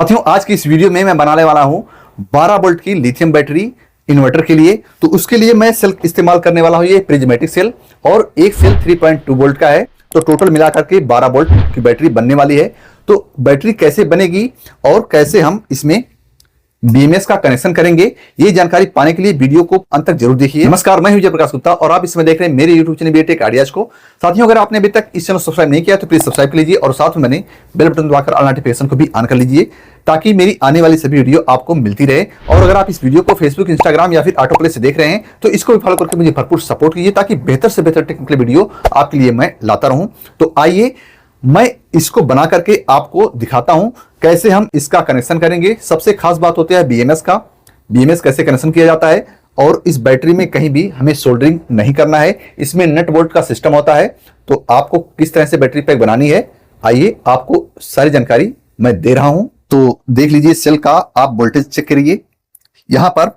साथियों, आज की इस वीडियो में मैं बनाने वाला हूं 12 वोल्ट की लिथियम बैटरी इन्वर्टर के लिए। तो उसके लिए मैं सेल इस्तेमाल करने वाला हूं, ये प्रिज्मेटिक सेल, और एक सेल 3.2 वोल्ट का है। तो टोटल मिलाकर के 12 वोल्ट की बैटरी बनने वाली है। तो बैटरी कैसे बनेगी और कैसे हम इसमें बीएमएस का कनेक्शन करेंगे, ये जानकारी पाने के लिए वीडियो को अंत तक जरूर देखिए। नमस्कार, मैं हूं जयप्रकाश गुप्ता और आप इसमें देख रहे हैं मेरे यूट्यूब चैनल बीटेक आइडियाज को। साथियों, अगर आपने अभी तक इस चैनल सब्सक्राइब नहीं किया तो प्लीज सब्सक्राइब कर लीजिए और साथ में मैंने बेल बटन दबाकर ऑल नोटिफिकेशन को भी ऑन कर लीजिए, ताकि मेरी आने वाली सभी वीडियो आपको मिलती रहे। और अगर आप इस वीडियो को फेसबुक, इंस्टाग्राम या फिर ऑटो प्ले से देख रहे हैं तो इसको भी फॉलो करके मुझे भरपूर सपोर्ट कीजिए, ताकि बेहतर से बेहतर टेक्निकल वीडियो आपके लिए मैं लाता रहूं। तो आइए मैं इसको बना करके आपको दिखाता हूं कैसे हम इसका कनेक्शन करेंगे। सबसे खास बात होती है बीएमएस का, बीएमएस कैसे कनेक्शन किया जाता है। और इस बैटरी में कहीं भी हमें सोल्डरिंग नहीं करना है, इसमें नट बोल्ट का सिस्टम होता है। तो आपको किस तरह से बैटरी पैक बनानी है, आइए आपको सारी जानकारी मैं दे रहा हूं। तो देख लीजिए, सेल का आप वोल्टेज चेक करिए। यहां पर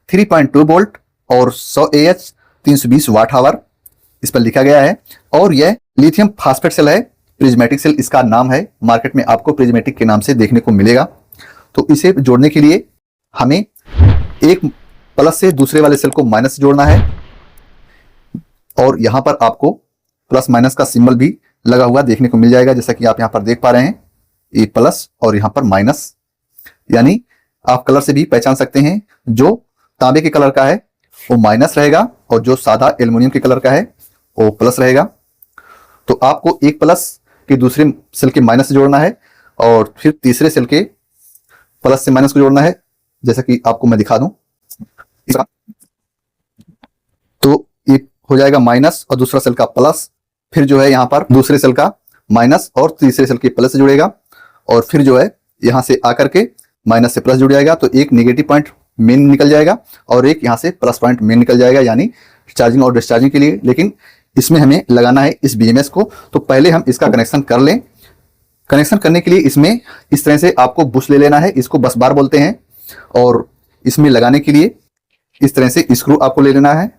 3.2 वोल्ट और 100 AH 320 वाट आवर इस पर लिखा गया है। और यह लिथियम फास्फेट सेल है, प्रिज्मेटिक सेल इसका नाम है। मार्केट में आपको प्रिज्मेटिक के नाम से देखने को मिलेगा। तो इसे जोड़ने के लिए हमें एक प्लस से दूसरे वाले सेल को माइनस से जोड़ना है, और यहां पर आपको प्लस माइनस का सिंबल भी लगा हुआ देखने को मिल जाएगा, जैसा कि आप यहां पर देख पा रहे हैं। ये प्लस और यहां पर माइनस, यानी आप कलर से भी पहचान सकते हैं। जो तांबे के कलर का है वो माइनस रहेगा और जो सादा एल्युमिनियम के कलर का है वो प्लस रहेगा। तो आपको एक प्लस के दूसरे सेल के माइनस से जोड़ना है और फिर तीसरे सेल के प्लस से माइनस को जोड़ना है, जैसा कि आपको मैं दिखा दूं। तो ये हो जाएगा माइनस और दूसरा सेल का प्लस, फिर जो है यहां पर दूसरे सेल का माइनस और तीसरे सेल के प्लस से जुड़ेगा, और फिर जो है यहां से आकर के माइनस से प्लस जुड़ जाएगा। तो एक नेगेटिव पॉइंट मेन निकल जाएगा और एक यहां से प्लस पॉइंट मेन निकल जाएगा, यानी चार्जिंग और डिस्चार्जिंग के लिए। लेकिन इसमें हमें लगाना है इस बीएमएस को। तो पहले हम इसका कनेक्शन कर लें। कनेक्शन करने के लिए इसमें इस तरह से आपको बुश ले लेना है, इसको बस बार बोलते हैं। और इसमें लगाने के लिए इस तरह से स्क्रू आपको ले लेना है,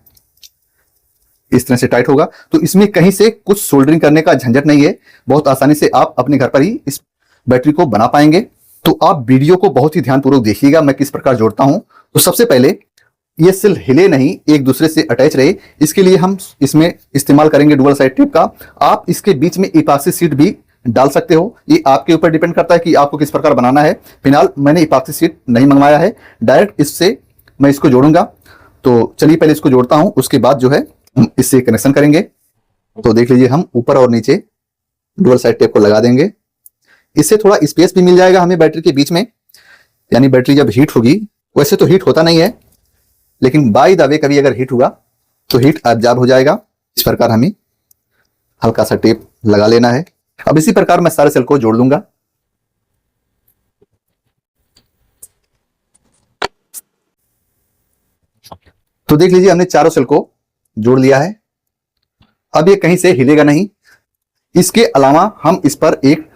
इस तरह से टाइट होगा। तो इसमें कहीं से कुछ सोल्डरिंग करने का झंझट नहीं है, बहुत आसानी से आप अपने घर पर ही इस बैटरी को बना पाएंगे। तो आप वीडियो को बहुत ही ध्यानपूर्वक देखिएगा मैं किस प्रकार जोड़ता हूं। तो सबसे पहले ये सेल हिले नहीं, एक दूसरे से अटैच रहे, इसके लिए हम इसमें इस्तेमाल करेंगे डुअल साइड टेप का। आप इसके बीच में इपॉक्सी शीट भी डाल सकते हो, ये आपके ऊपर डिपेंड करता है कि आपको किस प्रकार बनाना है। फिलहाल मैंने इपॉक्सी शीट नहीं मंगवाया है, डायरेक्ट इससे मैं इसको जोड़ूंगा। तो चलिए पहले इसको जोड़ता हूं, उसके बाद जो है हम इससे कनेक्शन करेंगे। तो देख लीजिए, हम ऊपर और नीचे डुअल साइड टेप को लगा देंगे। इससे थोड़ा स्पेस भी मिल जाएगा हमें बैटरी के बीच में, यानी बैटरी जब हीट होगी, वैसे तो हीट होता नहीं है लेकिन बाय द वे कभी अगर हीट हुआ तो हीट एब्जॉर्ब हो जाएगा। इस प्रकार हमें हल्का सा टेप लगा लेना है। अब इसी प्रकार मैं सारे सेल को जोड़ लूंगा। तो देख लीजिए, हमने चारों सेल को जोड़ लिया है। अब ये कहीं से हिलेगा नहीं। इसके अलावा हम इस पर एक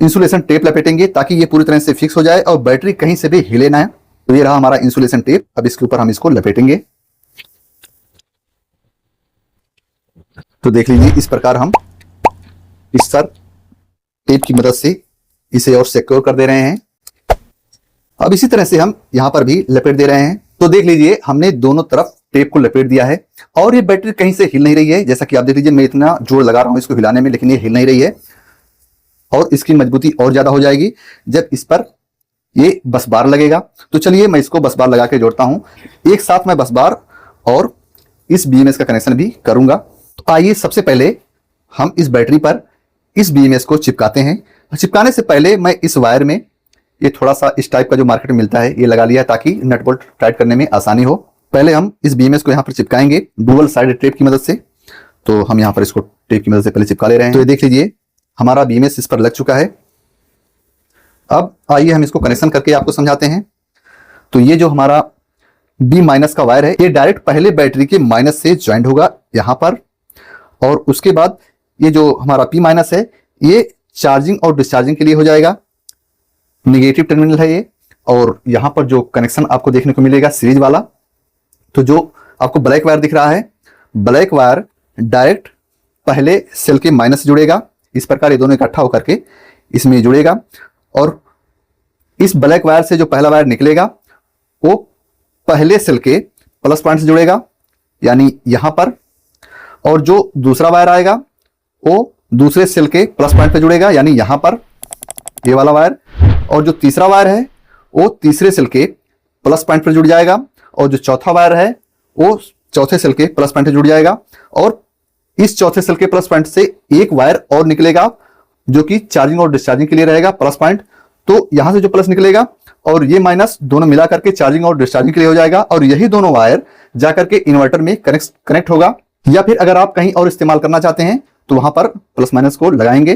इंसुलेशन टेप लपेटेंगे ताकि ये पूरी तरह से फिक्स हो जाए और बैटरी कहीं से भी हिले ना। तो ये रहा हमारा इंसुलेशन टेप। अब इसके ऊपर हम इसको लपेटेंगे। तो देख लीजिए, इस प्रकार हम इस सर टेप की मदद से इसे और सिक्योर कर दे रहे हैं। अब इसी तरह से हम यहां पर भी लपेट दे रहे हैं। तो देख लीजिए, हमने दोनों तरफ टेप को लपेट दिया है और ये बैटरी कहीं से हिल नहीं रही है। जैसा कि आप देख लीजिए, मैं इतना जोर लगा रहा हूं इसको हिलाने में, लेकिन ये हिल नहीं रही है। और इसकी मजबूती और ज्यादा हो जाएगी जब इस पर ये बस बार लगेगा। तो चलिए मैं इसको बस बार लगा के जोड़ता हूं। एक साथ मैं बस बार और इस बीएमएस का कनेक्शन भी करूंगा। तो आइए सबसे पहले हम इस बैटरी पर इस बीएमएस को चिपकाते हैं। चिपकाने से पहले मैं इस वायर में ये थोड़ा सा इस टाइप का जो मार्केट में मिलता है ये लगा लिया, ताकि नट बोल्ट टाइट करने में आसानी हो। पहले हम इस बीएमएस को यहाँ पर चिपकाएंगे डुअल साइड टेप की मदद से। तो हम यहाँ पर इसको टेप की मदद से पहले चिपका ले रहे हैं। तो ये देख लीजिए, हमारा बीएमएस इस पर लग चुका है। अब आइए हम इसको कनेक्शन करके आपको समझाते हैं। तो ये जो हमारा बी माइनस का वायर है, ये डायरेक्ट पहले बैटरी के माइनस से ज्वाइंट होगा यहां पर, और उसके बाद ये जो हमारा पी माइनस है ये चार्जिंग और डिस्चार्जिंग के लिए हो जाएगा। नेगेटिव टर्मिनल है ये। और यहां पर जो कनेक्शन आपको देखने को मिलेगा सीरीज वाला, तो जो आपको ब्लैक वायर दिख रहा है, ब्लैक वायर डायरेक्ट पहले सेल के माइनस से जुड़ेगा। इस प्रकार ये दोनों इकट्ठा होकर के इसमें जुड़ेगा और इस ब्लैक वायर से जो पहला वायर निकलेगा वो पहले सेल के प्लस पॉइंट से जुड़ेगा, यानी यहां पर, और जो दूसरा वायर आएगा वो दूसरे सेल के प्लस पॉइंट पे जुड़ेगा, यानी यहां पर ये वाला वायर, और जो तीसरा वायर है वो तीसरे सेल के प्लस पॉइंट पर जुड़ जाएगा, और जो चौथा वायर है वो चौथे सेल के प्लस पॉइंट पे जुड़ जाएगा, और इस चौथे सेल के प्लस पॉइंट से एक वायर और निकलेगा जो कि चार्जिंग और डिस्चार्जिंग के लिए रहेगा प्लस पॉइंट। तो यहां से जो प्लस निकलेगा और ये माइनस दोनों मिला करके चार्जिंग और डिस्चार्जिंग के लिए हो जाएगा, और यही दोनों वायर जाकर के इन्वर्टर में कनेक्ट होगा। या फिर अगर आप कहीं और इस्तेमाल करना चाहते हैं तो वहां पर प्लस माइनस को लगाएंगे।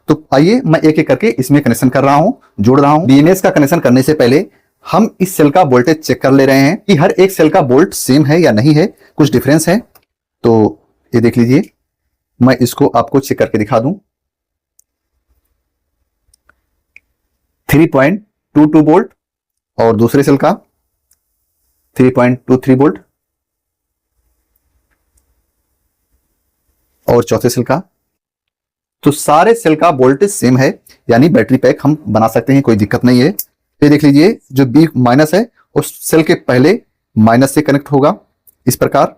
तो आइए मैं एक एक करके इसमें कनेक्शन कर रहा हूं, जोड़ रहा हूं। बीएमएस का कनेक्शन करने से पहले हम इस सेल का वोल्टेज चेक कर ले रहे हैं कि हर एक सेल का वोल्ट सेम है या नहीं है, कुछ डिफरेंस है। तो ये देख लीजिए, मैं इसको आपको चेक करके दिखा दूं। 3.22 वोल्ट और दूसरे सेल का 3.23 वोल्ट और चौथे सेल का। तो सारे सेल का वोल्टेज सेम है, यानी बैटरी पैक हम बना सकते हैं, कोई दिक्कत नहीं है। ये देख लीजिए, जो बी माइनस है उस सेल के पहले माइनस से कनेक्ट होगा इस प्रकार,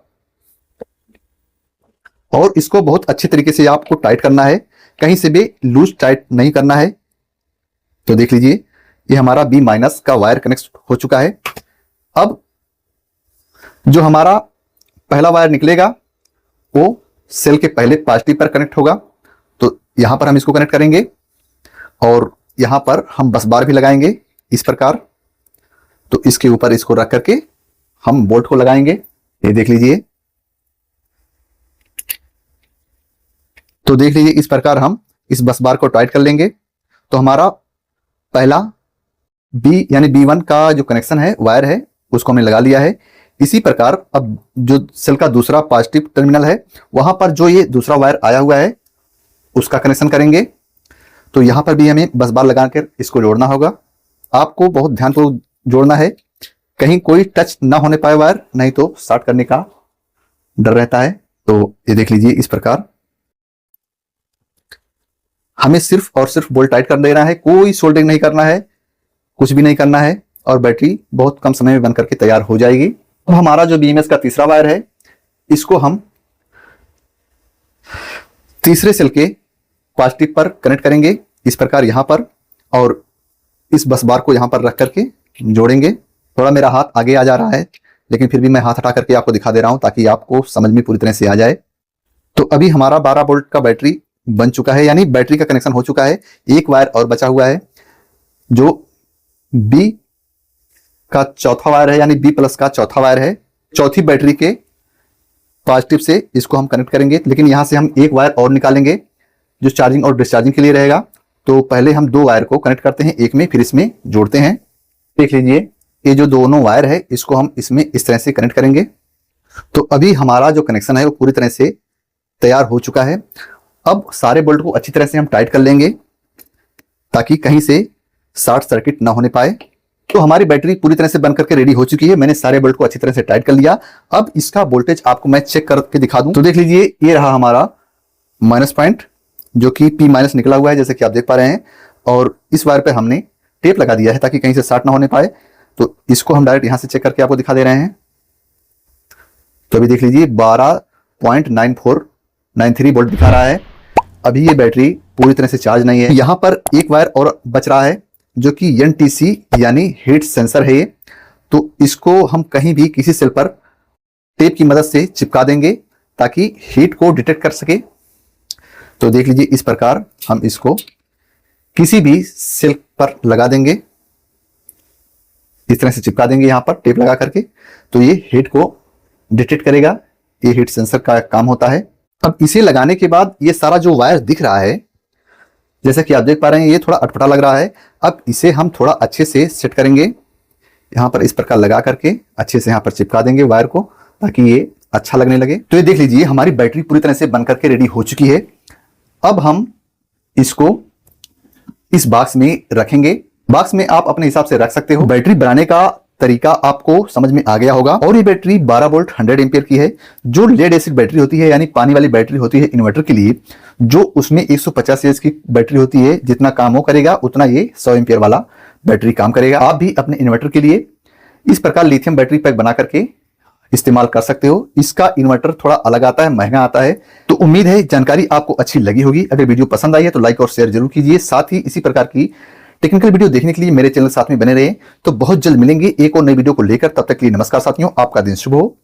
और इसको बहुत अच्छे तरीके से आपको टाइट करना है, कहीं से भी लूज टाइट नहीं करना है। तो देख लीजिए, ये हमारा बी माइनस का वायर कनेक्ट हो चुका है। अब जो हमारा पहला वायर निकलेगा वो सेल के पहले पॉजिटिव पर कनेक्ट होगा, तो यहां पर हम इसको कनेक्ट करेंगे, और यहां पर हम बस बार भी लगाएंगे इस प्रकार। तो इसके ऊपर इसको रख करके हम बोल्ट को लगाएंगे। ये देख लीजिए, तो देख लीजिए इस प्रकार हम इस बस बार को टाइट कर लेंगे। तो हमारा पहला बी यानी B1 का जो कनेक्शन है वायर है उसको हमने लगा लिया है। इसी प्रकार अब जो सेल का दूसरा पॉजिटिव टर्मिनल है वहां पर जो ये दूसरा वायर आया हुआ है उसका कनेक्शन करेंगे। तो यहां पर भी हमें बस बार लगाकर इसको जोड़ना होगा। आपको बहुत ध्यानपूर्वक जोड़ना है, कहीं कोई टच ना होने पाए वायर, नहीं तो शॉर्ट करने का डर रहता है। तो ये देख लीजिए इस प्रकार हमें सिर्फ और सिर्फ बोल्ट टाइट कर देना है, कोई सोल्डरिंग नहीं करना है, कुछ भी नहीं करना है, और बैटरी बहुत कम समय में बन करके तैयार हो जाएगी। अब हमारा जो बीएमएस का तीसरा वायर है इसको हम तीसरे सेल के पॉजिटिव पर कनेक्ट करेंगे इस प्रकार यहां पर, और इस बस बार को यहां पर रख करके जोड़ेंगे। थोड़ा मेरा हाथ आगे आ जा रहा है, लेकिन फिर भी मैं हाथ हटा करके आपको दिखा दे रहा हूं ताकि आपको समझ में पूरी तरह से आ जाए। तो अभी हमारा 12 वोल्ट का बैटरी बन चुका है, यानी बैटरी का कनेक्शन हो चुका है। एक वायर और बचा हुआ है जो बी का चौथा वायर है, यानी बी प्लस का चौथा वायर है। चौथी बैटरी के पॉजिटिव से इसको हम कनेक्ट करेंगे, लेकिन यहां से हम एक वायर और निकालेंगे जो चार्जिंग और डिस्चार्जिंग के लिए रहेगा। तो पहले हम दो वायर को कनेक्ट करते हैं एक में, फिर इसमें जोड़ते हैं। देख लीजिए, ये जो दोनों वायर है इसको हम इसमें इस तरह से कनेक्ट करेंगे। तो अभी हमारा जो कनेक्शन है वो पूरी तरह से तैयार हो चुका है। अब सारे बोल्ट को अच्छी तरह से हम टाइट कर लेंगे ताकि कहीं से शॉर्ट सर्किट ना होने पाए। तो हमारी बैटरी पूरी तरह से बन करके रेडी हो चुकी है। मैंने सारे बोल्ट को अच्छी तरह से टाइट कर लिया। अब इसका वोल्टेज आपको मैं चेक करके दिखा दूं। तो देख लीजिए, ये रहा हमारा माइनस पॉइंट जो कि P माइनस निकला हुआ है जैसे कि आप देख पा रहे हैं, और इस वायर पे हमने टेप लगा दिया है ताकि कहीं से शॉर्ट ना होने पाए। तो इसको हम डायरेक्ट यहां से चेक करके आपको दिखा दे रहे हैं। तो अभी देख लीजिए 12.9493 वोल्ट दिखा रहा है। अभी ये बैटरी पूरी तरह से चार्ज नहीं है। यहां पर एक वायर और बच रहा है जो कि NTC यानी हीट सेंसर है ये। तो इसको हम कहीं भी किसी सेल पर टेप की मदद से चिपका देंगे ताकि हीट को डिटेक्ट कर सके। तो देख लीजिए इस प्रकार हम इसको किसी भी सेल पर लगा देंगे, इस तरह से चिपका देंगे यहां पर टेप लगा करके। तो ये हीट को डिटेक्ट करेगा, ये हीट सेंसर का काम होता है। अब इसे लगाने के बाद ये सारा जो वायर दिख रहा है जैसा कि आप देख पा रहे हैं ये थोड़ा अटपटा लग रहा है। अब इसे हम थोड़ा अच्छे से सेट करेंगे, यहां पर इस प्रकार लगा करके अच्छे से यहां पर चिपका देंगे वायर को ताकि ये अच्छा लगने लगे। तो ये देख लीजिए हमारी बैटरी पूरी तरह से बन करके रेडी हो चुकी है। अब हम इसको इस बॉक्स में रखेंगे। बॉक्स में आप अपने हिसाब से रख सकते हो। बैटरी बनाने का तरीका आपको समझ में आ गया होगा। और ये बैटरी 12 वोल्ट 100 एम्पियर की है। जो लेड एसिड बैटरी होती है यानी पानी वाली बैटरी होती है इन्वर्टर के लिए, जो उसमें 150 एएच की बैटरी होती है, जितना काम वो करेगा उतना ये 100 एम्पियर वाला बैटरी काम करेगा। आप भी अपने इन्वर्टर के लिए इस प्रकार लिथियम बैटरी पैक बना करके इस्तेमाल कर सकते हो। इसका इन्वर्टर थोड़ा अलग आता है, महंगा आता है। तो उम्मीद है जानकारी आपको अच्छी लगी होगी। अगर वीडियो पसंद आई है तो लाइक और शेयर जरूर कीजिए। साथ ही इसी प्रकार की टेक्निकल वीडियो देखने के लिए मेरे चैनल साथ में बने रहे। तो बहुत जल्द मिलेंगे एक और नई वीडियो को लेकर। तब तक के लिए नमस्कार साथियों, आपका दिन शुभ हो।